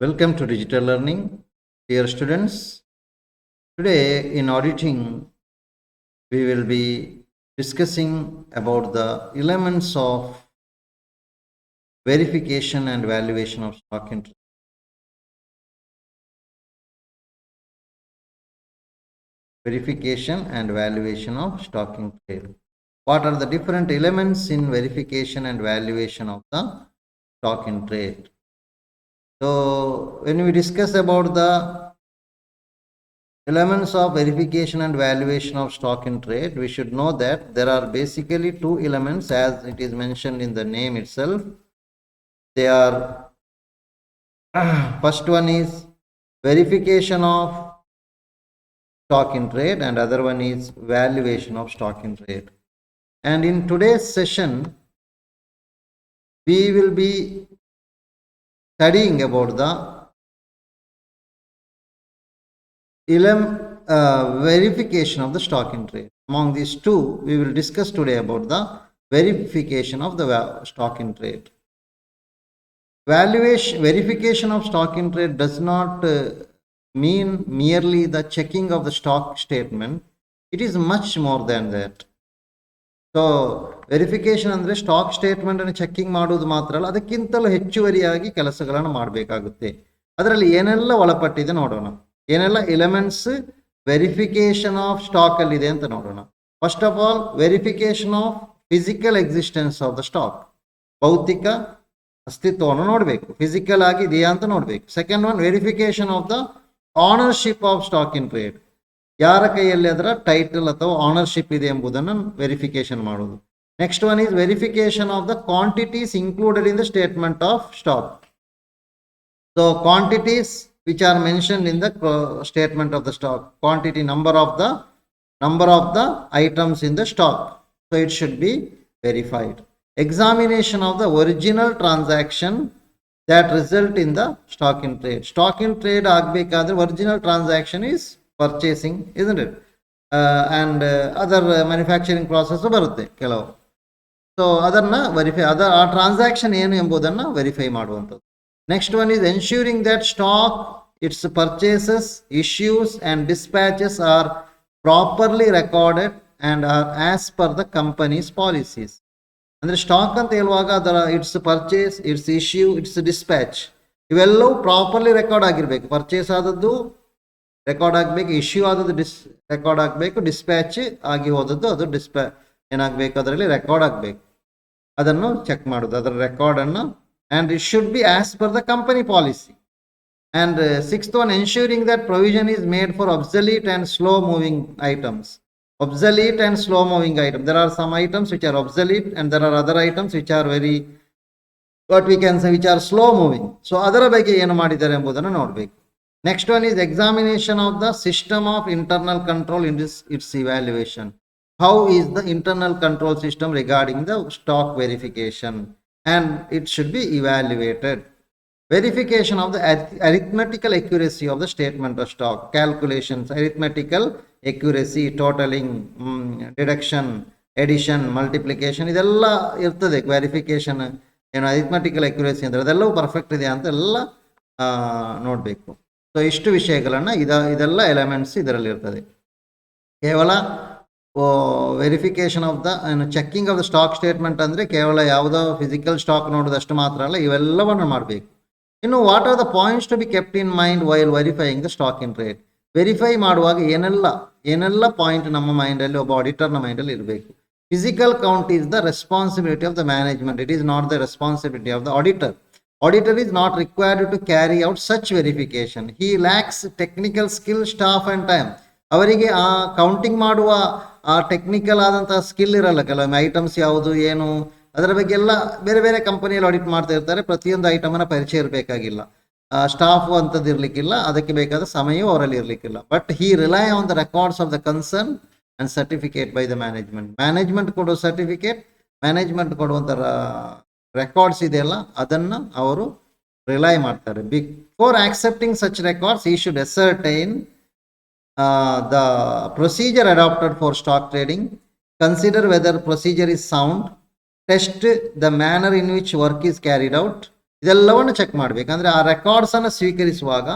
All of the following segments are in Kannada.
Welcome to Digital Learning, dear students. Today in auditing, we will be discussing about the elements of verification and valuation of stock in trade. Verification and valuation of stock in trade. What are the different elements in verification and valuation of the stock in trade? So when we discuss about the elements of verification and valuation of stock in trade, we should know that there are basically two elements as it is mentioned in the name itself. They are first one is verification of stock in trade and other one is valuation of stock in trade. And in today's session, we will be studying about the verification of the stock in trade. Among these two, we will discuss today about the verification of the stock in trade. Verification of stock in trade does not mean merely the checking of the stock statement. It is much more than that. So verification ಅಂದರೆ ಸ್ಟಾಕ್ ಸ್ಟೇಟ್ಮೆಂಟ್ ಅನ್ನು ಚೆಕಿಂಗ್ ಮಾಡೋದು ಮಾತ್ರ ಅಲ್ಲ, ಅದಕ್ಕಿಂತಲೂ ಹೆಚ್ಚುವರಿಯಾಗಿ ಕೆಲಸಗಳನ್ನು ಮಾಡಬೇಕಾಗುತ್ತೆ. ಅದರಲ್ಲಿ ಏನೆಲ್ಲ ಒಳಪಟ್ಟಿದೆ ನೋಡೋಣ. ಏನೆಲ್ಲ ಎಲಿಮೆಂಟ್ಸ್ ವೆರಿಫಿಕೇಶನ್ ಆಫ್ ಸ್ಟಾಕ್ ಅಲ್ಲಿ ಇದೆ ಅಂತ ನೋಡೋಣ. First of all, verification of physical existence of the stock. ಭೌತಿಕ ಅಸ್ತಿತ್ವವನ್ನು ನೋಡಬೇಕು, ಫಿಸಿಕಲ್ ಆಗಿ ಇದೆಯಾ ಅಂತ ನೋಡಬೇಕು. Second one, verification of the ownership of stock in trade. ಯಾರ ಕೈಯಲ್ಲಿ ಅದರ ಟೈಟಲ್ ಅಥವಾ ಆನರ್ಶಿಪ್ ಇದೆ ಎಂಬುದನ್ನು ವೆರಿಫಿಕೇಶನ್ ಮಾಡೋದು. Next one is verification of the quantities included in the statement of stock. So quantities which are mentioned in the statement of the stock, quantity, number of the items in the stock, so it should be verified. Examination of the original transaction that result in the stock in trade. Stock in trade agbekadre original transaction is purchasing, isn't it? And other manufacturing process barutte kelavu. So adanna verify, other ಆ ಟ್ರಾನ್ಸಾಕ್ಷನ್ ಏನು ಎಂಬುದನ್ನು ವೆರಿಫೈ ಮಾಡುವಂಥದ್ದು. Next one is ensuring that stock, its purchases, issues and dispatches are properly recorded and are as per the company's policies. ಅಂದರೆ ಸ್ಟಾಕ್ ಅಂತ ಹೇಳುವಾಗ ಅದರ it's purchase, it's issue, it's dispatch ಇವೆಲ್ಲವೂ ಪ್ರಾಪರ್ಲಿ ರೆಕಾರ್ಡ್ ಆಗಿರಬೇಕು. ಪರ್ಚೇಸ್ ಆದದ್ದು ರೆಕಾರ್ಡ್ ಆಗಬೇಕು, ಇಶ್ಯೂ ಆದದ್ದು ರೆಕಾರ್ಡ್ ಆಗಬೇಕು, ಡಿಸ್ಪ್ಯಾಚ್ ಆಗಿ ಹೋದದ್ದು ಅದು ಏನಾಗಬೇಕು, ಅದರಲ್ಲಿ ರೆಕಾರ್ಡ್ ಆಗಬೇಕು. ಅದನ್ನು ಚೆಕ್ ಮಾಡೋದು, ಅದರ ರೆಕಾರ್ಡನ್ನು. And it should be as per the company policy. And sixth one, ensuring that provision is made for obsolete and slow moving items. Obsolete and slow moving items. There are some items which are obsolete and there are other items which are very, what we can say, which are slow moving. So ಅದರ ಬಗ್ಗೆ ಏನು ಮಾಡಿದ್ದಾರೆ ಎಂಬುದನ್ನು ನೋಡಬೇಕು. Next one is examination of the system of internal control in its evaluation. How is the internal control system regarding the stock verification? And it should be evaluated. Verification of the arithmetical accuracy of the statement of stock. Calculations, arithmetical accuracy, totaling, deduction, addition, multiplication, ಇದೆಲ್ಲ ಇರ್ತದೆ. ವೆರಿಫಿಕೇಶನ್ ಏನು ಅರಿಥ್ಮೆಟಿಕಲ್ ಅಕ್ಯುರೇಸಿ ಅಂದರೆ ಅದೆಲ್ಲವೂ ಪರ್ಫೆಕ್ಟ್ ಇದೆ ಅಂತ ಎಲ್ಲ ನೋಡಬೇಕು. ಸೊ ಇಷ್ಟು ವಿಷಯಗಳನ್ನು ಇದೆಲ್ಲ ಎಲಿಮೆಂಟ್ಸ್ ಇದರಲ್ಲಿ ಇರ್ತದೆ. ಕೇವಲ verification of the checking of the stock statement ಅಂದರೆ ಕೇವಲ ಯಾವುದೋ ಫಿಸಿಕಲ್ ಸ್ಟಾಕ್ ನೋಡೋದಷ್ಟು ಮಾತ್ರ ಅಲ್ಲ, ಇವೆಲ್ಲವನ್ನು ಮಾಡಬೇಕು. ಇನ್ನು what are the points to be kept in mind while verifying the stock in trade. Verify ಮಾಡುವಾಗ ಏನೆಲ್ಲ ಪಾಯಿಂಟ್ ನಮ್ಮ ಮೈಂಡಲ್ಲಿ, ಒಬ್ಬ ಆಡಿಟರ್ನ ಮೈಂಡಲ್ಲಿ ಇರಬೇಕು. Physical count is the responsibility of the management, it is not the responsibility of the auditor. Auditor is not required to carry out such verification. He lacks technical skill, staff and time. ಅವರಿಗೆ ಆ ಕೌಂಟಿಂಗ್ ಮಾಡುವ ಆ ಟೆಕ್ನಿಕಲ್ ಆದಂತಹ ಸ್ಕಿಲ್ ಇರಲ್ಲ. ಕೆಲವೊಮ್ಮೆ ಐಟಮ್ಸ್ ಯಾವುದು ಏನು ಅದರ ಬಗ್ಗೆ ಎಲ್ಲ ಬೇರೆ ಬೇರೆ ಕಂಪನಿಯಲ್ಲಿ ಆಡಿಟ್ ಮಾಡ್ತಾ ಇರ್ತಾರೆ. ಪ್ರತಿಯೊಂದು ಐಟಮನ್ನು ಪರಿಚಯ ಇರಬೇಕಾಗಿಲ್ಲ, ಸ್ಟಾಫ್ ಅಂಥದ್ದು ಇರಲಿಕ್ಕಿಲ್ಲ, ಅದಕ್ಕೆ ಬೇಕಾದ ಸಮಯವೂ ಅವರಲ್ಲಿ ಇರಲಿಕ್ಕಿಲ್ಲ. But he rely on the records of the concern and certificate by the management. Management ಕೊಡುವ ಸರ್ಟಿಫಿಕೇಟ್, ಮ್ಯಾನೇಜ್ಮೆಂಟ್ ಕೊಡುವಂಥ ರೆಕಾರ್ಡ್ಸ್ ಇದೆಯಲ್ಲ, ಅದನ್ನು ಅವರು ರಿಲೈ ಮಾಡ್ತಾರೆ. Before accepting such records he should ascertain the procedure adopted for stock trading, consider whether procedure is sound, test the manner in which work is carried out, ಇದೆಲ್ಲವನ್ನು ಚೆಕ್ ಮಾಡಬೇಕಂದ್ರೆ ಆ ರೆಕಾರ್ಡ್ಸನ್ನು ಸ್ವೀಕರಿಸುವಾಗ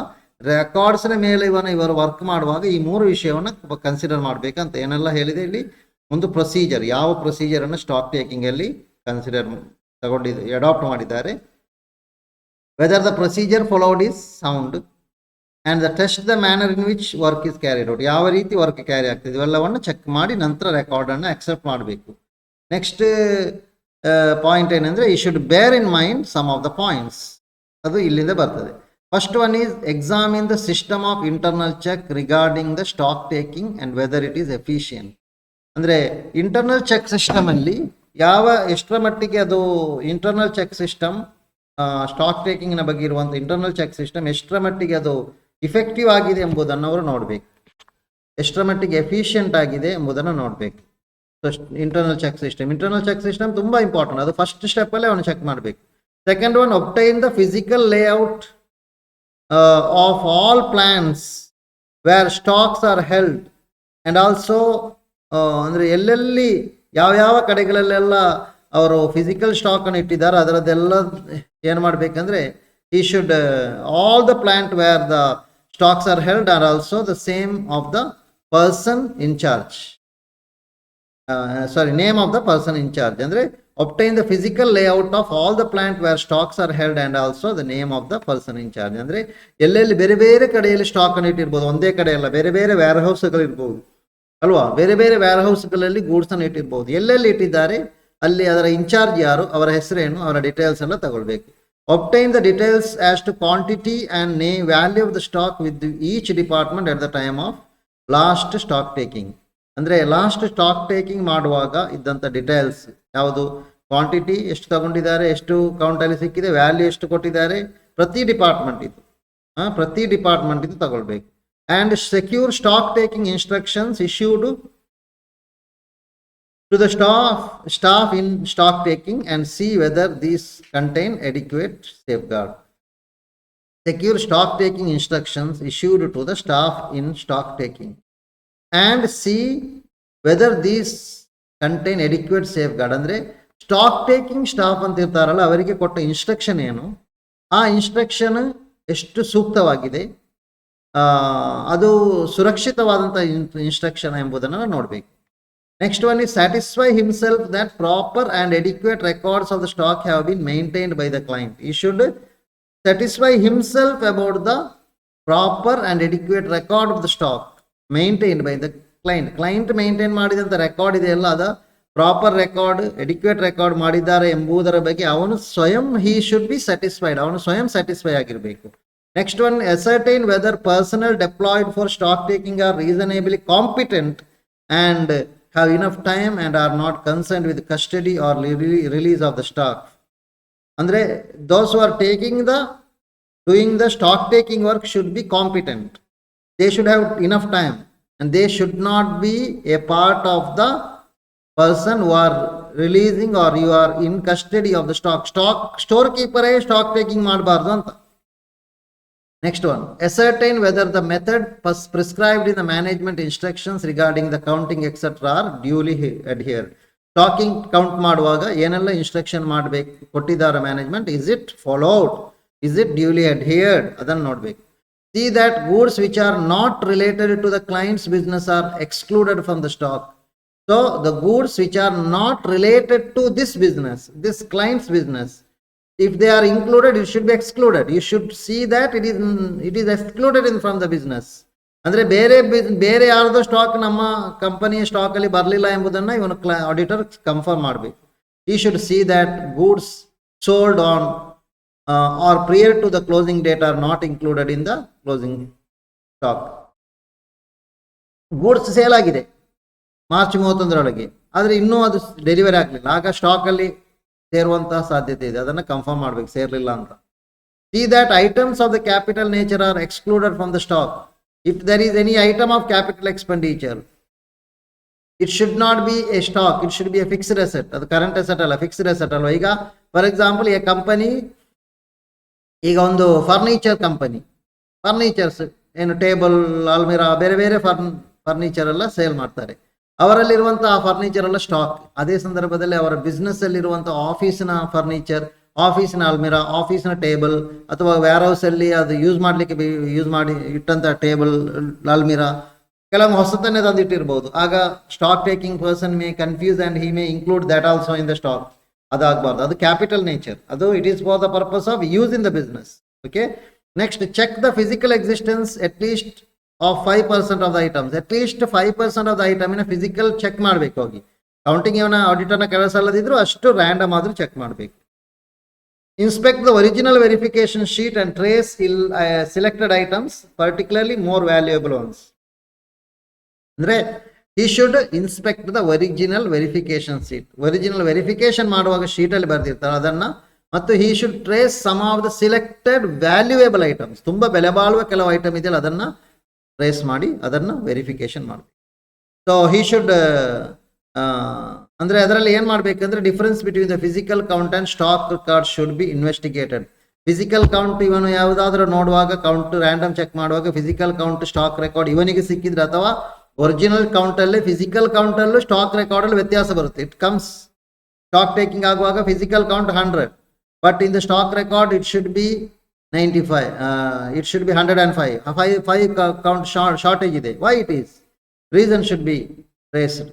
ರೆಕಾರ್ಡ್ಸ್ನ ಮೇಲೆ ಇವರು ವರ್ಕ್ ಮಾಡುವಾಗ ಈ 3 ವಿಷಯವನ್ನು ಕನ್ಸಿಡರ್ ಮಾಡಬೇಕಂತ ಏನೆಲ್ಲ ಹೇಳಿದೆ ಇಲ್ಲಿ. ಒಂದು ಪ್ರೊಸೀಜರ್, ಯಾವ ಪ್ರೊಸೀಜರನ್ನು ಸ್ಟಾಕ್ ಟೇಕಿಂಗಲ್ಲಿ ಅಡಾಪ್ಟ್ ಮಾಡಿದ್ದಾರೆ, whether the procedure followed is sound and the test the manner in which work is carried out, ಯಾವ ರೀತಿ ವರ್ಕ್ ಕ್ಯಾರಿ ಆಗ್ತದೆ ಇವೆಲ್ಲವನ್ನು ಚೆಕ್ ಮಾಡಿ ನಂತರ ರೆಕಾರ್ಡನ್ನು ಅಕ್ಸೆಪ್ಟ್ ಮಾಡಬೇಕು. ನೆಕ್ಸ್ಟ್ ಪಾಯಿಂಟ್ ಏನಂದರೆ he should bear in mind some of the points, ಅದು ಇಲ್ಲಿಂದ ಬರ್ತದೆ. First one is examine the system of internal check regarding the stock taking and whether it is efficient. ಅಂದರೆ ಇಂಟರ್ನಲ್ ಚೆಕ್ ಸಿಸ್ಟಮಲ್ಲಿ ಎಷ್ಟರ ಮಟ್ಟಿಗೆ ಅದು ಇಂಟರ್ನಲ್ ಚೆಕ್ ಸಿಸ್ಟಮ್, ಸ್ಟಾಕ್ ಟೇಕಿಂಗ್ನ ಬಗ್ಗೆ ಇರುವಂಥ ಇಂಟರ್ನಲ್ ಚೆಕ್ ಸಿಸ್ಟಮ್ ಎಷ್ಟರ ಮಟ್ಟಿಗೆ ಅದು ಇಫೆಕ್ಟಿವ್ ಆಗಿದೆ ಎಂಬುದನ್ನು ಅವರು ನೋಡಬೇಕು, ಎಷ್ಟರ ಮಟ್ಟಿಗೆ ಎಫಿಷಿಯಂಟ್ ಆಗಿದೆ ಎಂಬುದನ್ನು ನೋಡಬೇಕು. ಇಂಟರ್ನಲ್ ಚೆಕ್ ಸಿಸ್ಟಮ್ ತುಂಬ ಇಂಪಾರ್ಟೆಂಟ್, ಅದು ಫಸ್ಟ್ ಸ್ಟೆಪ್ಪಲ್ಲೇ ಅವನು ಚೆಕ್ ಮಾಡಬೇಕು. Second one, obtain the physical layout of all plans where stocks are held and also ಅಂದರೆ ಎಲ್ಲೆಲ್ಲಿ ಯಾವ ಕಡೆಗಳಲ್ಲೆಲ್ಲ ಅವರು ಫಿಸಿಕಲ್ ಸ್ಟಾಕನ್ನು ಇಟ್ಟಿದ್ದಾರೆ ಅದರದ್ದೆಲ್ಲ ಏನು ಮಾಡಬೇಕಂದ್ರೆ he should all the plant where the stocks are held are also the same of the person in charge, name of the person in charge. ಅಂದರೆ obtain the physical layout of all the plant where stocks are held and also the name of the person in charge. ಅಂದರೆ ಎಲ್ಲೆಲ್ಲಿ ಬೇರೆ ಬೇರೆ ಕಡೆಯಲ್ಲಿ ಸ್ಟಾಕ್ ಅನ್ನು ಇಟ್ಟಿರ್ಬೋದು, ಒಂದೇ ಕಡೆ ಅಲ್ಲ, ಬೇರೆ ಬೇರೆ ವೇರ್ ಹೌಸ್ಗಳಿರ್ಬೋದು ಅಲ್ವಾ, ಬೇರೆ ಬೇರೆ ವೇರ್ ಹೌಸ್ಗಳಲ್ಲಿ ಗೂಡ್ಸ್ ಅನ್ನು ಇಟ್ಟಿರ್ಬೋದು. ಎಲ್ಲೆಲ್ಲಿ ಇಟ್ಟಿದ್ದಾರೆ ಅಲ್ಲಿ ಅದರ ಇನ್ಚಾರ್ಜ್ ಯಾರು, ಅವರ ಹೆಸರೇನು, ಅವರ ಡೀಟೇಲ್ಸ್ ಎಲ್ಲ ತಗೊಳ್ಬೇಕು. obtain the details as to quantity and name value of the stock with each department at the time of last stock taking. ಅಂದರೆ ಲಾಸ್ಟ್ ಸ್ಟಾಕ್ ಟೇಕಿಂಗ್ ಮಾಡುವಾಗ ಇದ್ದಂಥ ಡೀಟೇಲ್ಸ್ ಯಾವುದು, ಕ್ವಾಂಟಿಟಿ ಎಷ್ಟು ತಗೊಂಡಿದ್ದಾರೆ, ಎಷ್ಟು ಕೌಂಟಲ್ಲಿ ಸಿಕ್ಕಿದೆ, ವ್ಯಾಲ್ಯೂ ಎಷ್ಟು ಕೊಟ್ಟಿದ್ದಾರೆ, ಪ್ರತಿ ಡಿಪಾರ್ಟ್ಮೆಂಟ್ ಇದು ತಗೊಳ್ಬೇಕು. And secure stock taking instructions issued to the staff in stock taking and see whether these contain adequate safeguard. Secure stock taking instructions issued to the staff in stock taking and see whether these contain adequate safeguard. ಅಂದರೆ ಸ್ಟಾಕ್ ಟೇಕಿಂಗ್ ಸ್ಟಾಫ್ ಅಂತ ಇರ್ತಾರಲ್ಲ ಅವರಿಗೆ ಕೊಟ್ಟ ಇನ್ಸ್ಟ್ರಕ್ಷನ್ ಏನು, ಆ ಇನ್ಸ್ಟ್ರಕ್ಷನ್ ಎಷ್ಟು ಸೂಕ್ತವಾಗಿದೆ, ಅದು ಸುರಕ್ಷಿತವಾದಂಥ ಇನ್ಸ್ಟ್ರಕ್ಷನ್ ಎಂಬುದನ್ನು ನೋಡಬೇಕು. Next one is satisfy himself that proper and adequate records of the stock have been maintained by the client. He should satisfy himself about the proper and adequate record of the stock maintained by the client maintain ಮಾಡಿದಂಥ ರೆಕಾರ್ಡ್ ಇದೆಯಲ್ಲ ಅದು ಪ್ರಾಪರ್ ರೆಕಾರ್ಡ್, ಎಡಿಕ್ವೇಟ್ ರೆಕಾರ್ಡ್ ಮಾಡಿದ್ದಾರೆ ಎಂಬುದರ ಬಗ್ಗೆ ಅವನು ಸ್ವಯಂ ಅವನು ಸ್ವಯಂ ಸ್ಯಾಟಿಸ್ಫೈ ಆಗಿರಬೇಕು. Next one, ascertain whether personnel deployed for stock taking are reasonably competent and have enough time and are not concerned with custody or release of the stock. ಅಂದರೆ those who are doing the stock taking work should be competent. They should have enough time and they should not be a part of the person who are releasing or you are in custody of the stock. Storekeeper stock taking ಮಾಡಬಾರ್ದು ಅಂತ. Next one, ascertain whether the method prescribed in the management instructions regarding the counting etc. are duly adhered. Stocking count ಮಾಡುವಾಗ ಏನೆಲ್ಲ ಇನ್ಸ್ಟ್ರಕ್ಷನ್ ಮಾಡಬೇಕು ಕೊಟ್ಟಿದ್ದಾರೆ management, is it followed, is it duly adhered, ಅದನ್ನು ನೋಡಬೇಕು. See that goods which are not related to the client's business are excluded from the stock. So the goods which are not related to this client's business, if they are included, it should be excluded. You should see that it is excluded from the business. ಅಂದರೆ ಬೇರೆ ಯಾರ್ದೋ ಸ್ಟಾಕ್ ನಮ್ಮ ಕಂಪನಿಯ ಸ್ಟಾಕಲ್ಲಿ ಬರಲಿಲ್ಲ ಎಂಬುದನ್ನು ಇವನು ಆಡಿಟರ್ ಕನ್ಫರ್ಮ್ ಮಾಡಬೇಕು. ಈ should see that goods sold on or prior to the closing date are not included in the closing stock. Goods sale ಆಗಿದೆ ಮಾರ್ಚ್ 31ರೊಳಗೆ, ಆದರೆ ಇನ್ನೂ ಅದು ಡೆಲಿವರಿ ಆಗಲಿಲ್ಲ, ಆಗ ಸ್ಟಾಕಲ್ಲಿ ಸೇರುವಂತಹ ಸಾಧ್ಯತೆ ಇದೆ, ಅದನ್ನು ಕನ್ಫರ್ಮ್ ಮಾಡಬೇಕು ಸೇರಲಿಲ್ಲ ಅಂತ. See that items of the capital nature are excluded from the stock. If there is any item of capital expenditure, it should not be a stock, it should be a fixed asset. ಅದು ಕರೆಂಟ್ ಅಸೆಟ್ ಅಲ್ಲ, ಫಿಕ್ಸ್ಡ್ ಅಸೆಟ್ ಅಲ್ವಾ. ಈಗ ಫಾರ್ ಎಕ್ಸಾಂಪಲ್ ಎ ಕಂಪನಿ, ಈಗ ಒಂದು ಫರ್ನಿಚರ್ಸ್ ಏನು ಟೇಬಲ್, ಅಲ್ಮಿರಾ, ಬೇರೆ ಬೇರೆ ಫರ್ನಿಚರ್ ಎಲ್ಲ ಸೇಲ್ ಮಾಡ್ತಾರೆ. ಅವರಲ್ಲಿರುವಂಥ ಆ ಫರ್ನಿಚರ್ ಎಲ್ಲ ಸ್ಟಾಕ್. ಅದೇ ಸಂದರ್ಭದಲ್ಲಿ ಅವರ ಬಿಸ್ನೆಸ್ ಅಲ್ಲಿರುವಂಥ ಆಫೀಸಿನ ಫರ್ನಿಚರ್ ಆಫೀಸಿನ ಅಲ್ಮಿರಾ, ಆಫೀಸಿನ ಟೇಬಲ್, ಅಥವಾ ವೇರ್ ಹೌಸಲ್ಲಿ ಅದು ಯೂಸ್ ಮಾಡಿ ಇಟ್ಟಂಥ ಟೇಬಲ್, ಅಲ್ಮಿರಾ ಕೆಲವೊಂದು ಹೊಸತನ್ನೇ ತಂದಿಟ್ಟಿರ್ಬೋದು. ಆಗ stock taking person may confuse and he may include that also in the stock. ಅದಾಗಬಾರ್ದು, ಅದು ಕ್ಯಾಪಿಟಲ್ ನೇಚರ್, ಅದು it is for the purpose of use in the business. Okay, next check the physical existence at least of 5% of the items. At least 5% of the ಐಟಮಿನ ಫಿಸಿಕಲ್ ಚೆಕ್ ಮಾಡಬೇಕು ಹೋಗಿ. ಕೌಂಟಿಂಗ್ ಇವನ ಆಡಿಟರ್ನ ಕೆಲಸ ಅಲ್ಲದಿದ್ರು ಅಷ್ಟು ರ್ಯಾಂಡಮ್ ಆದರೂ ಚೆಕ್ ಮಾಡಬೇಕು. Inspect the original verification sheet and trace selected items, particularly more valuable once. ಅಂದರೆ he should inspect the original verification sheet. Original verification ಮಾಡುವಾಗ ಶೀಟಲ್ಲಿ ಬರೆದಿರ್ತಾರೆ ಅದನ್ನು, ಮತ್ತು he should trace some of the selected valuable items. ತುಂಬ ಬೆಲೆ ಬಾಳುವ ಕೆಲವು ಐಟಮ್ ಇದೆಯಲ್ಲ ಅದನ್ನು ಟ್ರೇಸ್ ಮಾಡಿ ಅದನ್ನು ವೆರಿಫಿಕೇಶನ್ ಮಾಡಬೇಕು. ಸೊ he should ಅಂದರೆ ಅದರಲ್ಲಿ ಏನು ಮಾಡಬೇಕಂದ್ರೆ difference between the physical count and stock record should be investigated. Physical count ಇವನು ಯಾವುದಾದ್ರೂ ನೋಡುವಾಗ, ಕೌಂಟ್ ರ್ಯಾಂಡಮ್ ಚೆಕ್ ಮಾಡುವಾಗ ಫಿಸಿಕಲ್ ಕೌಂಟ್ ಸ್ಟಾಕ್ ರೆಕಾರ್ಡ್ ಇವನಿಗೆ ಸಿಕ್ಕಿದ್ರೆ, ಅಥವಾ ಒರಿಜಿನಲ್ ಕೌಂಟಲ್ಲಿ ಫಿಸಿಕಲ್ ಕೌಂಟಲ್ಲೂ ಸ್ಟಾಕ್ ರೆಕಾರ್ಡಲ್ಲಿ ವ್ಯತ್ಯಾಸ ಬರುತ್ತೆ. ಇಟ್ ಕಮ್ಸ್ ಸ್ಟಾಕ್ ಟೇಕಿಂಗ್ ಆಗುವಾಗ physical count 100, but in the stock record it should be 95, it should be 105. 5 count shortage ಇದೆ. Why it is? Reason should B raised.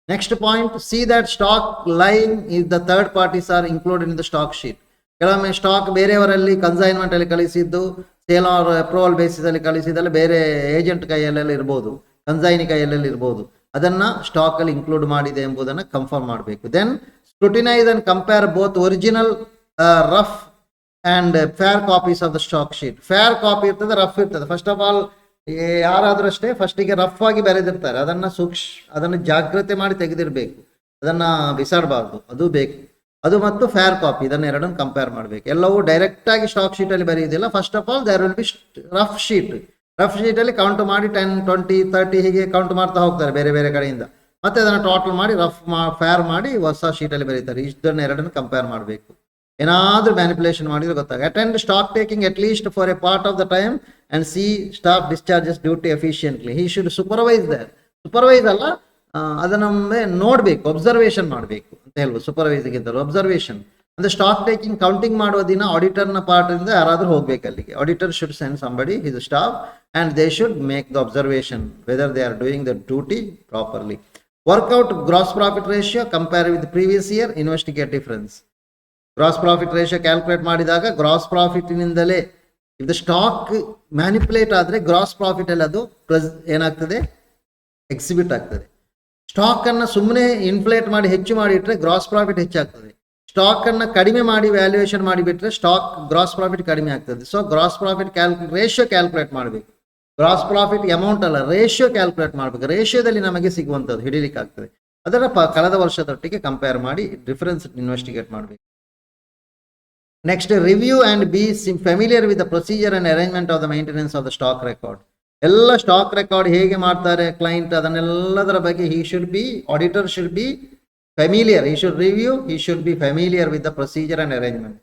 Next point, see that stock line is the third parties are included in the stock sheet. ಕೆಲವೊಮ್ಮೆ ಸ್ಟಾಕ್ ಬೇರೆಯವರಲ್ಲಿ ಕನ್ಸೈನ್ಮೆಂಟ್ ಅಲ್ಲಿ ಕಳಿಸಿದ್ದು, ಸೇಲ್ ಆರ್ ಅಪ್ರೂವಲ್ ಬೇಸಿಸ್ ಅಲ್ಲಿ ಕಳಿಸಿದಲ್ಲಿ ಬೇರೆ ಏಜೆಂಟ್ ಕೈಯಲ್ಲೆಲ್ಲ ಇರ್ಬೋದು, ಕನ್ಸೈನಿ ಕೈಯಲ್ಲೆಲ್ಲ ಇರ್ಬೋದು, ಅದನ್ನ ಸ್ಟಾಕ್ ಅಲ್ಲಿ ಇನ್ಕ್ಲೂಡ್ ಮಾಡಿದೆ ಎಂಬುದನ್ನು ಕನ್ಫರ್ಮ್ ಮಾಡಬೇಕು. Then scrutinise and compare both original rough and fair copies of the stock sheet. Fair copy ಇರ್ತದೆ, ರಫ್ ಇರ್ತದೆ. ಫಸ್ಟ್ ಆಫ್ ಆಲ್ ಯಾರಾದ್ರೂ ಅಷ್ಟೇ ಫಸ್ಟಿಗೆ ರಫ್ ಆಗಿ ಬರೆದಿರ್ತಾರೆ, ಅದನ್ನು ಜಾಗ್ರತೆ ಮಾಡಿ ತೆಗೆದಿರ್ಬೇಕು, ಅದನ್ನ ಬಿಸಾಡಬಾರ್ದು, ಅದು ಬೇಕು. ಅದು ಮತ್ತು ಫೇರ್ ಕಾಪಿ, ಇದನ್ನ ಎರಡನ್ನು ಕಂಪೇರ್ ಮಾಡಬೇಕು. ಎಲ್ಲವೂ ಡೈರೆಕ್ಟ್ ಆಗಿ ಸ್ಟಾಕ್ ಶೀಟ್ ಅಲ್ಲಿ ಬರೆಯುವುದಿಲ್ಲ. First of all there will be rough sheet. Rough ಶೀಟಲ್ಲಿ ಕೌಂಟ್ ಮಾಡಿ 10, 20, 30 ಹೀಗೆ ಕೌಂಟ್ ಮಾಡ್ತಾ ಹೋಗ್ತಾರೆ ಬೇರೆ ಬೇರೆ ಕಡೆಯಿಂದ. ಮತ್ತೆ ಅದನ್ನು ಟೋಟಲ್ ಮಾಡಿ ಫೇರ್ ಮಾಡಿ ಹೊಸ ಶೀಟಲ್ಲಿ ಬರೀತಾರೆ. ಇಷ್ಟನ್ನು ಎರಡನ್ನು ಕಂಪೇರ್ ಮಾಡಬೇಕು. ಏನಾದರೂ ಮ್ಯಾನಿಪುಲೇಷನ್ ಮಾಡಿದ್ರೆ ಗೊತ್ತಾಗ. Attend stock taking at least for a part of the time and see staff discharges duty efficiently. He should supervise there. Supervise ಅಲ್ಲ, ಅದನ್ನೊಮ್ಮೆ ನೋಡಬೇಕು, ಅಬ್ಸರ್ವೇಷನ್ ಮಾಡಬೇಕು ಅಂತ ಹೇಳ್ಬೋದು. ಸೂಪರ್ವೈಸಿಗಿಂತಲೂ ಅಬ್ಸರ್ವೇಷನ್ ಅಂದ್ರೆ ಸ್ಟಾಕ್ ಟೇಕಿಂಗ್ ಕೌಂಟಿಂಗ್ ಮಾಡುವ ದಿನ ಆಡಿಟರ್ನ ಪಾರ್ಟಿಂದ ಯಾರಾದರೂ ಹೋಗ್ಬೇಕು ಅಲ್ಲಿಗೆ. Auditor should send somebody, his staff, and they should make the observation whether they are doing the duty properly. Work out gross profit ratio, compare with previous year, investigate difference. Gross profit ratio calculate ಮಾಡಿದಾಗ ಗ್ರಾಸ್ ಪ್ರಾಫಿಟ್ನಿಂದಲೇ ಇದು ಸ್ಟಾಕ್ ಮ್ಯಾನಿಪುಲೇಟ್ ಆದರೆ ಗ್ರಾಸ್ ಪ್ರಾಫಿಟ್ ಅಲ್ಲಿ ಅದು ಏನಾಗ್ತದೆ, ಎಕ್ಸಿಬಿಟ್ ಆಗ್ತದೆ. ಸ್ಟಾಕ್ ಅನ್ನು ಸುಮ್ಮನೆ ಇನ್ಫ್ಲೇಟ್ ಮಾಡಿ ಹೆಚ್ಚು ಮಾಡಿ ಇಟ್ಟರೆ ಗ್ರಾಸ್ ಪ್ರಾಫಿಟ್ ಹೆಚ್ಚಾಗ್ತದೆ. ಸ್ಟಾಕ್ ಅನ್ನು ಕಡಿಮೆ ಮಾಡಿ ವ್ಯಾಲ್ಯೂಯೇಷನ್ ಮಾಡಿಬಿಟ್ರೆ ಸ್ಟಾಕ್ ಗ್ರಾಸ್ ಪ್ರಾಫಿಟ್ ಕಡಿಮೆ ಆಗ್ತದೆ. So gross profit ratio calculate ಮಾಡಬೇಕು. ಗ್ರಾಸ್ ಪ್ರಾಫಿಟ್ ಅಮೌಂಟ್ ಅಲ್ಲ, ರೇಷಿಯೋ ಕ್ಯಾಲ್ಕುಲೇಟ್ ಮಾಡಬೇಕು. ರೇಷಿಯೋದಲ್ಲಿ ನಮಗೆ ಸಿಗುವಂಥದ್ದು ಹಿಡಿಲಿಕ್ಕೆ ಆಗ್ತದೆ. ಅದರ ಕಳೆದ ವರ್ಷದೊಟ್ಟಿಗೆ ಕಂಪೇರ್ ಮಾಡಿ ಡಿಫರೆನ್ಸ್ ಇನ್ವೆಸ್ಟಿಗೇಟ್ ಮಾಡಬೇಕು. Next, review and be familiar with the procedure and arrangement of the maintenance of the stock record. ಎಲ್ಲ ಸ್ಟಾಕ್ ರೆಕಾರ್ಡ್ ಹೇಗೆ ಮಾಡ್ತಾರೆ ಕ್ಲೈಂಟ್, ಅದನ್ನೆಲ್ಲದರ ಬಗ್ಗೆ auditor should be familiar. He should review, he should be familiar with the procedure and arrangement.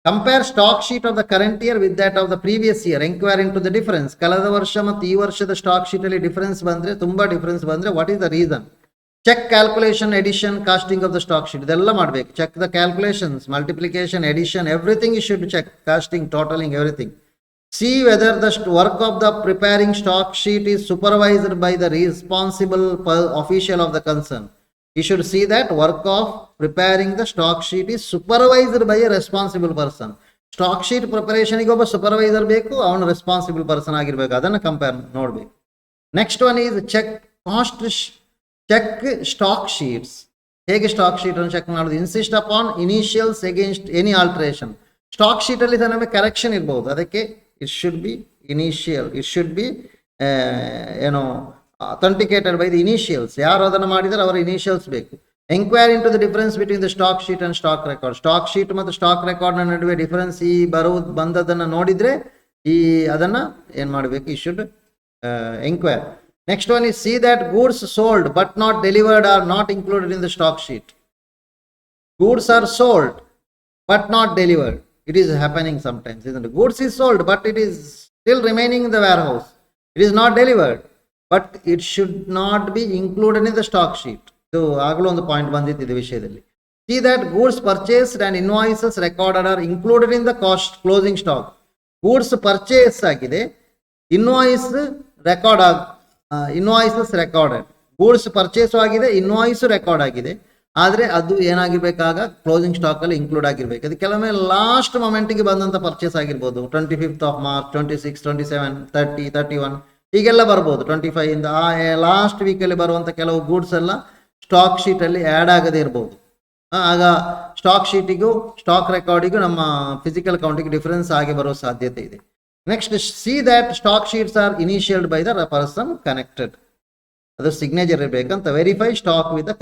Compare stock sheet of the current year with that of the previous year. Inquire into the difference. ಕಳೆದ ವರ್ಷ ಮತ್ತು ಈ ವರ್ಷದ ಸ್ಟಾಕ್ ಶೀಟ್ ಅಲ್ಲಿ ಡಿಫರೆನ್ಸ್ ಬಂದ್ರೆ, ತುಂಬಾ ಡಿಫರೆನ್ಸ್ ಬಂದ್ರೆ, what is the reason? Check calculation, addition, casting of the stock sheet, ಇದೆಲ್ಲ ಮಾಡಬೇಕು. Check the calculations, multiplication, addition, everything you should check. Casting, totaling, everything. See whether the work of the preparing stock sheet is supervised by the responsible official of the concern. You should see that work of preparing the stock sheet is supervised by a responsible person. Stock sheet preparation ಗೆ ಒಬ್ಬ ಸೂಪರ್ವೈಸರ್ ಬೇಕು, ಅವನು ರೆಸ್ಪಾನ್ಸಿಬಲ್ ಪರ್ಸನ್ ಆಗಿರ್ಬೇಕು. ಅದನ್ನು ಕಂಪೇರ್ ನೋಡಬೇಕು. Next one is check stock sheets. ಹೇಗೆ ಸ್ಟಾಕ್ ಶೀಟ್ ಅನ್ನು ಚೆಕ್ ಮಾಡೋದು? Insist upon initials against any alteration. Stock sheet ಅಲ್ಲಿ ನಮಗೆ ಕರೆಕ್ಷನ್ ಇರ್ಬೋದು, ಅದಕ್ಕೆ it should be initial, it should be authenticated by the initials. ಯಾರು ಅದನ್ನು ಮಾಡಿದರೆ ಅವರ ಇನಿಷಿಯಲ್ಸ್ ಬೇಕು. Enquiry into the difference between the stock sheet and stock record. Stock sheet ಮತ್ತು ಸ್ಟಾಕ್ ರೆಕಾರ್ಡ್ ನಡುವೆ ಡಿಫರೆನ್ಸ್ ಬಂದದನ್ನು ನೋಡಿದ್ರೆ ಅದನ್ನ ಏನ್ ಮಾಡಬೇಕು? ಈ should enquire. Next one is see that goods sold but not delivered are not included in the stock sheet. Goods are sold but not delivered. It is happening sometimes, isn't it? Goods is sold but it is still remaining in the warehouse. It is not delivered, but it should not be included in the stock sheet. So ಆಗಲೂ ಒಂದು ಪಾಯಿಂಟ್ ಬಂದಿತ್ತು ಇದು ವಿಷಯದಲ್ಲಿ. See that goods purchased and invoices recorded are included in the cost closing stock. Goods purchase ಆಗಿದೆ, invoice record invoices recorded. Goods purchase ಆಗಿದೆ, ಇನ್ವಾಯ್ಸ್ ರೆಕಾರ್ಡ್ ಆಗಿದೆ, ಆದರೆ ಅದು ಏನಾಗಿರ್ಬೇಕಾಗ ಕ್ಲೋಸಿಂಗ್ ಸ್ಟಾಕಲ್ಲಿ ಇನ್ಕ್ಲೂಡ್ ಆಗಿರ್ಬೇಕು. ಅದು ಕೆಲವೊಮ್ಮೆ ಲಾಸ್ಟ್ ಮೊಮೆಂಟಿಗೆ ಬಂದಂಥ ಪರ್ಚೇಸ್ ಆಗಿರ್ಬೋದು, 25th of March, 26, 27, 30, 31 ಹೀಗೆಲ್ಲ ಬರ್ಬೋದು. 25 ಇಂದ ಆ ಲಾಸ್ಟ್ ವೀಕಲ್ಲಿ ಬರುವಂಥ ಕೆಲವು ಗೂಡ್ಸ್ ಎಲ್ಲ ಸ್ಟಾಕ್ ಶೀಟಲ್ಲಿ ಆ್ಯಡ್ ಆಗದೇ ಇರ್ಬೋದು. ಆಗ ಸ್ಟಾಕ್ ಶೀಟಿಗೂ ಸ್ಟಾಕ್ ರೆಕಾರ್ಡಿಗೂ ನಮ್ಮ ಫಿಸಿಕಲ್ ಅಕೌಂಟಿಗೆ ಡಿಫರೆನ್ಸ್ ಆಗಿ ಬರೋ ಸಾಧ್ಯತೆ ಇದೆ. Next, see that stock sheets are initialled by the person connected. ಅದು ಸಿಗ್ನೇಚರ್ ಇರಬೇಕಂತ. Verify stock with the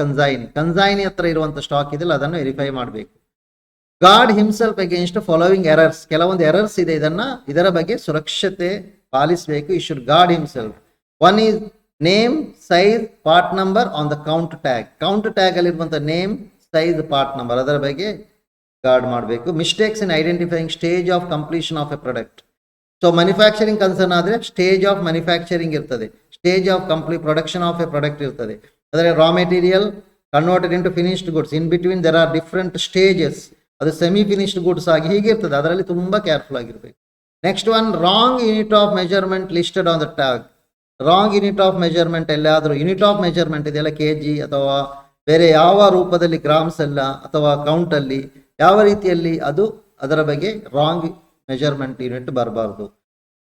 consignee ಹತ್ರ ಇರುವಂಥ ಸ್ಟಾಕ್ ಇದೆಯಲ್ಲ ಅದನ್ನು ವೆರಿಫೈ ಮಾಡಬೇಕು. Guard himself against following errors. ಕೆಲವೊಂದು ಎರರ್ಸ್ ಇದೆ, ಇದರ ಬಗ್ಗೆ ಸುರಕ್ಷತೆ ಪಾಲಿಸಬೇಕು. He should guard himself. One is name, size, part number on the count tag. Count tag ಅಲ್ಲಿರುವಂಥ ನೇಮ್, ಸೈಜ್, ಪಾರ್ಟ್ ನಂಬರ್ ಅದರ ಬಗ್ಗೆ ಗಾರ್ಡ್ ಮಾಡಬೇಕು. Mistakes in identifying stage of completion of A product. So manufacturing concern ಆದರೆ ಸ್ಟೇಜ್ ಆಫ್ ಮ್ಯಾನುಫ್ಯಾಕ್ಚರಿಂಗ್ ಇರ್ತದೆ, stage of production of A product ಇರ್ತದೆ. ಅದರ raw material converted into finished goods, in between there are different stages. ಅದು ಸೆಮಿ ಫಿನಿಶ್ಡ್ ಗುಡ್ಸ್ ಆಗಿ ಹೀಗೆ ಇರ್ತದೆ, ಅದರಲ್ಲಿ ತುಂಬ ಕೇರ್ಫುಲ್ ಆಗಿರಬೇಕು. Next one, wrong unit of measurement listed on the tag. Wrong unit of measurement ಎಲ್ಲಾದರೂ ಯೂನಿಟ್ ಆಫ್ ಮೆಜರ್ಮೆಂಟ್ ಇದೆಯಲ್ಲ, kg ಅಥವಾ ಬೇರೆ ಯಾವ ರೂಪದಲ್ಲಿ, ಗ್ರಾಮ್ಸ್ ಅಲ್ಲ ಅಥವಾ ಕೌಂಟಲ್ಲಿ ಯಾವ ರೀತಿಯಲ್ಲಿ, ಅದು ಅದರ ಬಗ್ಗೆ ರಾಂಗ್ ಮೆಜರ್ಮೆಂಟ್ ಯೂನಿಟ್ ಬರಬಾರ್ದು.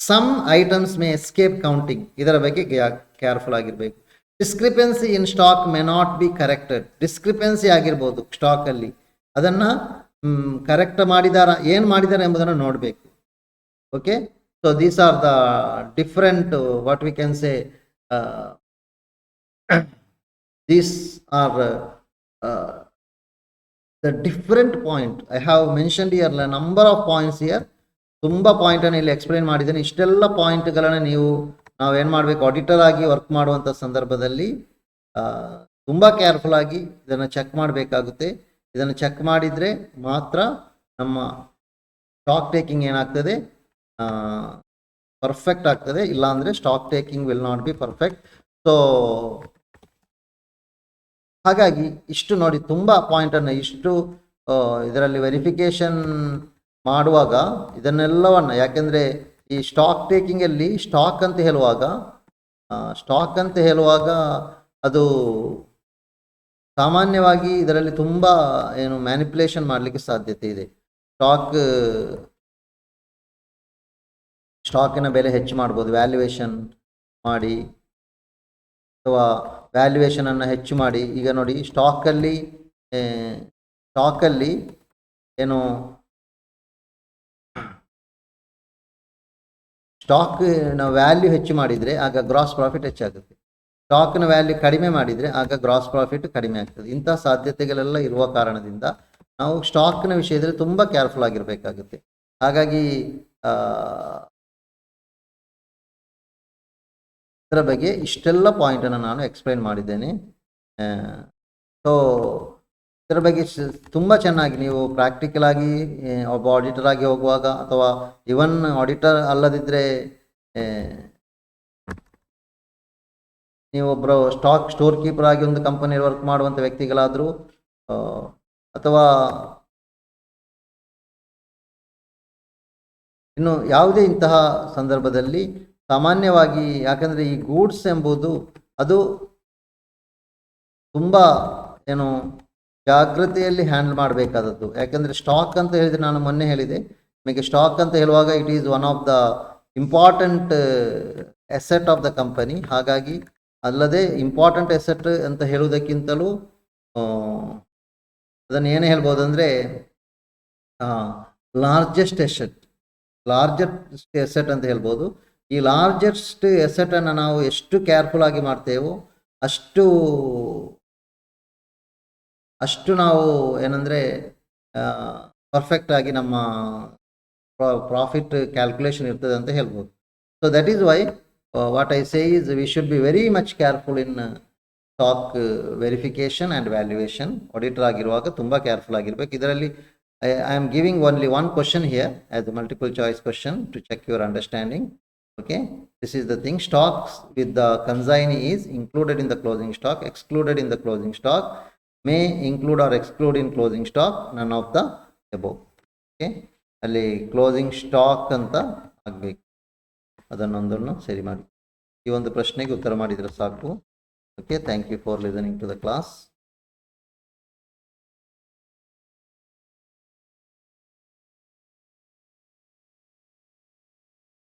Some items may escape counting, ಇದರ ಬಗ್ಗೆ ಕೇರ್ಫುಲ್ ಆಗಿರಬೇಕು. Discrepancy in stock may not be corrected. Discrepancy ಆಗಿರ್ಬೋದು ಸ್ಟಾಕಲ್ಲಿ, ಅದನ್ನು ಕರೆಕ್ಟ್ ಮಾಡಿದಾರ, ಏನು ಮಾಡಿದ್ದಾರೆ ಎಂಬುದನ್ನು ನೋಡಬೇಕು. Okay, so these are the different what we can say, these are the different point. I have mentioned here a number of points here. ತುಂಬ ಪಾಯಿಂಟನ್ನು ಇಲ್ಲಿ ಎಕ್ಸ್ಪ್ಲೇನ್ ಮಾಡಿದ್ದೇನೆ. ಇಷ್ಟೆಲ್ಲ ಪಾಯಿಂಟ್ಗಳನ್ನು ನಾವೇನು ಮಾಡಬೇಕು, ಆಡಿಟರ್ ಆಗಿ ವರ್ಕ್ ಮಾಡುವಂಥ ಸಂದರ್ಭದಲ್ಲಿ ತುಂಬ ಕೇರ್ಫುಲ್ ಆಗಿ ಇದನ್ನು ಚೆಕ್ ಮಾಡಬೇಕಾಗುತ್ತೆ. ಇದನ್ನು ಚೆಕ್ ಮಾಡಿದರೆ ಮಾತ್ರ ನಮ್ಮ ಸ್ಟಾಕ್ ಟೇಕಿಂಗ್ ಏನಾಗ್ತದೆ, ಪರ್ಫೆಕ್ಟ್ ಆಗ್ತದೆ. ಇಲ್ಲಾಂದರೆ stock taking will not be perfect. So ಹಾಗಾಗಿ ಇಷ್ಟು ನೋಡಿ, ತುಂಬ ಪಾಯಿಂಟನ್ನು ಇಷ್ಟು ಇದರಲ್ಲಿ ವೆರಿಫಿಕೇಷನ್ ಮಾಡುವಾಗ ಇದನ್ನೆಲ್ಲವನ್ನು, ಯಾಕೆಂದರೆ ಈ ಸ್ಟಾಕ್ ಟೇಕಿಂಗಲ್ಲಿ ಸ್ಟಾಕ್ ಅಂತ ಹೇಳುವಾಗ ಅದು ಸಾಮಾನ್ಯವಾಗಿ ಇದರಲ್ಲಿ ತುಂಬ ಏನು ಮ್ಯಾನಿಪ್ಯುಲೇಷನ್ ಮಾಡಲಿಕ್ಕೆ ಸಾಧ್ಯತೆ ಇದೆ. ಸ್ಟಾಕಿನ ಬೆಲೆ ಹೆಚ್ಚು ಮಾಡ್ಬೋದು, ವ್ಯಾಲ್ಯೂಯೇಷನ್ ಮಾಡಿ ಅಥವಾ ವ್ಯಾಲ್ಯೂಯೇಷನನ್ನು ಹೆಚ್ಚು ಮಾಡಿ. ಈಗ ನೋಡಿ, ಸ್ಟಾಕಲ್ಲಿ ಏನು ಸ್ಟಾಕ್ನ ವ್ಯಾಲ್ಯೂ ಹೆಚ್ಚು ಮಾಡಿದರೆ ಆಗ ಗ್ರಾಸ್ ಪ್ರಾಫಿಟ್ ಹೆಚ್ಚಾಗುತ್ತೆ. ಸ್ಟಾಕ್ನ ವ್ಯಾಲ್ಯೂ ಕಡಿಮೆ ಮಾಡಿದರೆ ಆಗ ಗ್ರಾಸ್ ಪ್ರಾಫಿಟ್ ಕಡಿಮೆ ಆಗ್ತದೆ. ಇಂಥ ಸಾಧ್ಯತೆಗಳೆಲ್ಲ ಇರುವ ಕಾರಣದಿಂದ ನಾವು ಸ್ಟಾಕ್ನ ವಿಷಯದಲ್ಲಿ ತುಂಬ ಕೇರ್ಫುಲ್ ಆಗಿರಬೇಕಾಗುತ್ತೆ. ಹಾಗಾಗಿ ಇದರ ಬಗ್ಗೆ ಇಷ್ಟೆಲ್ಲ ಪಾಯಿಂಟನ್ನು ನಾನು ಎಕ್ಸ್ಪ್ಲೈನ್ ಮಾಡಿದ್ದೇನೆ. ಸೊ ಇದರ ಬಗ್ಗೆ ತುಂಬ ಚೆನ್ನಾಗಿ ನೀವು ಪ್ರಾಕ್ಟಿಕಲ್ ಆಗಿ ಒಬ್ಬ ಆಡಿಟರ್ ಆಗಿ ಹೋಗುವಾಗ, ಅಥವಾ ಇವನ್ ಆಡಿಟರ್ ಅಲ್ಲದಿದ್ದರೆ ನೀವೊಬ್ಬರು ಸ್ಟೋರ್ ಕೀಪರ್ ಆಗಿ ಒಂದು ಕಂಪನಿಯಲ್ಲಿ ವರ್ಕ್ ಮಾಡುವಂಥ ವ್ಯಕ್ತಿಗಳಾದರೂ, ಅಥವಾ ಇನ್ನು ಯಾವುದೇ ಇಂತಹ ಸಂದರ್ಭದಲ್ಲಿ ಸಾಮಾನ್ಯವಾಗಿ, ಯಾಕಂದರೆ ಈ ಗೂಡ್ಸ್ ಎಂಬುದು ಅದು ತುಂಬ ಏನು ಜಾಗ್ರತೆಯಲ್ಲಿ ಹ್ಯಾಂಡಲ್ ಮಾಡಬೇಕಾದದ್ದು. ಯಾಕೆಂದರೆ ಸ್ಟಾಕ್ ಅಂತ ಹೇಳಿದರೆ, ನಾನು ಮೊನ್ನೆ ಹೇಳಿದೆ ನಿಮಗೆ, ಸ್ಟಾಕ್ ಅಂತ ಹೇಳುವಾಗ it is one of the important asset of the company. ಹಾಗಾಗಿ ಅಲ್ಲದೆ ಇಂಪಾರ್ಟೆಂಟ್ ಎಸೆಟ್ ಅಂತ ಹೇಳುವುದಕ್ಕಿಂತಲೂ ಅದನ್ನು ಏನು ಹೇಳ್ಬೋದು ಅಂದರೆ ಲಾರ್ಜೆಸ್ಟ್ ಎಸೆಟ್ ಅಂತ ಹೇಳ್ಬೋದು. ಈ ಲಾರ್ಜೆಸ್ಟ್ ಎಸೆಟನ್ನು ನಾವು ಎಷ್ಟು ಕೇರ್ಫುಲ್ ಆಗಿ ಮಾಡ್ತೇವೋ ಅಷ್ಟು ನಾವು ಏನಂದರೆ ಪರ್ಫೆಕ್ಟ್ ಆಗಿ ನಮ್ಮ ಪ್ರಾಫಿಟ್ ಕ್ಯಾಲ್ಕುಲೇಷನ್ ಇರ್ತದೆ ಅಂತ ಹೇಳ್ಬೋದು. So that is why what I say is we should be very much careful in stock verification and valuation. Auditor ಆಗಿರುವಾಗ ತುಂಬ ಕೇರ್ಫುಲ್ ಆಗಿರ್ಬೇಕು. ಇದರಲ್ಲಿ I am giving only one question here as a multiple choice question to check your understanding. Okay, this is the thing. Stocks with the consignee is included in the closing stock, excluded in the closing stock. May include or exclude in closing stock, none of the above. Okay, ಅಲ್ಲಿ ಕ್ಲೋಸಿಂಗ್ ಸ್ಟಾಕ್ ಅಂತ ಆಗಬೇಕು, ಅದನ್ನೊಂದನ್ನು ಸರಿ ಮಾಡಿ. ಈ ಒಂದು ಪ್ರಶ್ನೆಗೆ ಉತ್ತರ ಮಾಡಿದರೆ ಸಾಕು. Okay, thank you for listening to the class.